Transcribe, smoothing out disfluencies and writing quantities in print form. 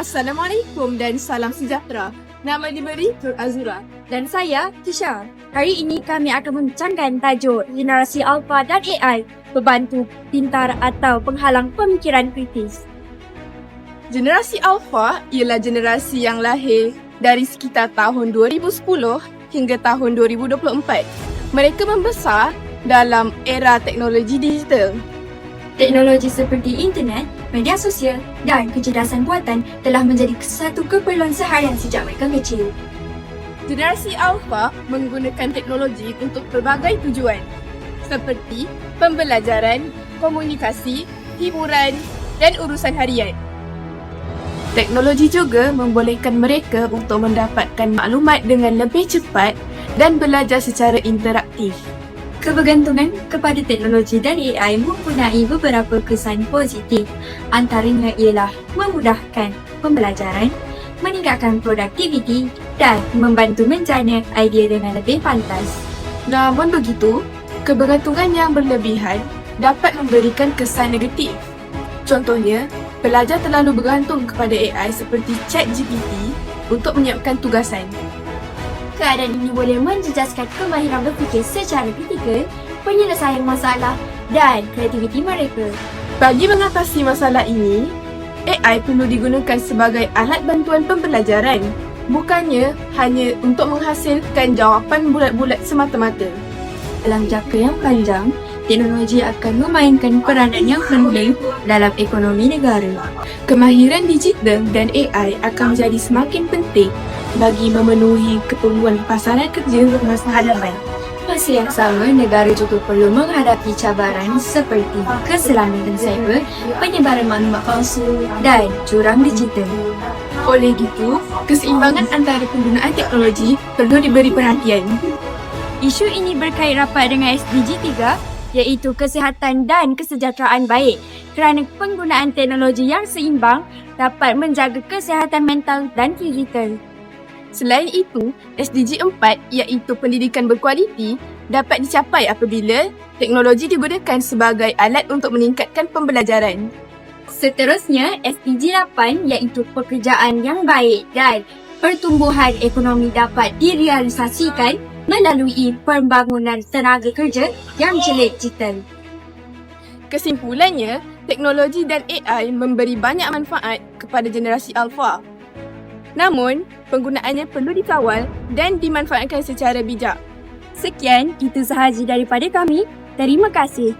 Assalamualaikum dan salam sejahtera. Nama diberi Nur Azura. Dan saya, Tisha. Hari ini kami akan membincangkan tajuk generasi Alpha dan AI, pembantu pintar atau penghalang pemikiran kritis. Generasi Alpha ialah generasi yang lahir dari sekitar tahun 2010 hingga tahun 2024. Mereka membesar dalam era teknologi digital. Teknologi seperti internet, media sosial dan kecerdasan buatan telah menjadi satu keperluan seharian sejak mereka kecil. Generasi Alpha menggunakan teknologi untuk pelbagai tujuan seperti pembelajaran, komunikasi, hiburan dan urusan harian. Teknologi juga membolehkan mereka untuk mendapatkan maklumat dengan lebih cepat dan belajar secara interaktif. Kebergantungan kepada teknologi dan AI mempunyai beberapa kesan positif. Antaranya ialah memudahkan pembelajaran, meningkatkan produktiviti dan membantu menjana idea dengan lebih pantas. Namun begitu, kebergantungan yang berlebihan dapat memberikan kesan negatif. Contohnya, pelajar terlalu bergantung kepada AI seperti ChatGPT untuk menyiapkan tugasan. Keadaan ini boleh menjejaskan kemahiran berfikir secara kritikal, penyelesaian masalah dan kreativiti mereka. Bagi mengatasi masalah ini, AI perlu digunakan sebagai alat bantuan pembelajaran, bukannya hanya untuk menghasilkan jawapan bulat-bulat semata-mata. Dalam jangka yang panjang, teknologi akan memainkan peranan yang penting dalam ekonomi negara. Kemahiran digital dan AI akan menjadi semakin penting bagi memenuhi keperluan pasaran kerja masa hadapan. Masa yang sama, negara juga perlu menghadapi cabaran seperti keselamatan cyber, penyebaran maklumat palsu dan jurang digital. Oleh gitu, keseimbangan antara penggunaan teknologi perlu diberi perhatian. Isu ini berkait rapat dengan SDG 3, iaitu kesihatan dan kesejahteraan baik, kerana penggunaan teknologi yang seimbang dapat menjaga kesihatan mental dan fizikal. Selain itu, SDG 4 iaitu pendidikan berkualiti dapat dicapai apabila teknologi digunakan sebagai alat untuk meningkatkan pembelajaran. Seterusnya, SDG 8 iaitu pekerjaan yang baik dan pertumbuhan ekonomi dapat direalisasikan melalui pembangunan tenaga kerja yang digital. Kesimpulannya, teknologi dan AI memberi banyak manfaat kepada generasi Alpha. Namun, penggunaannya perlu dikawal dan dimanfaatkan secara bijak. Sekian, itu sahaja daripada kami. Terima kasih.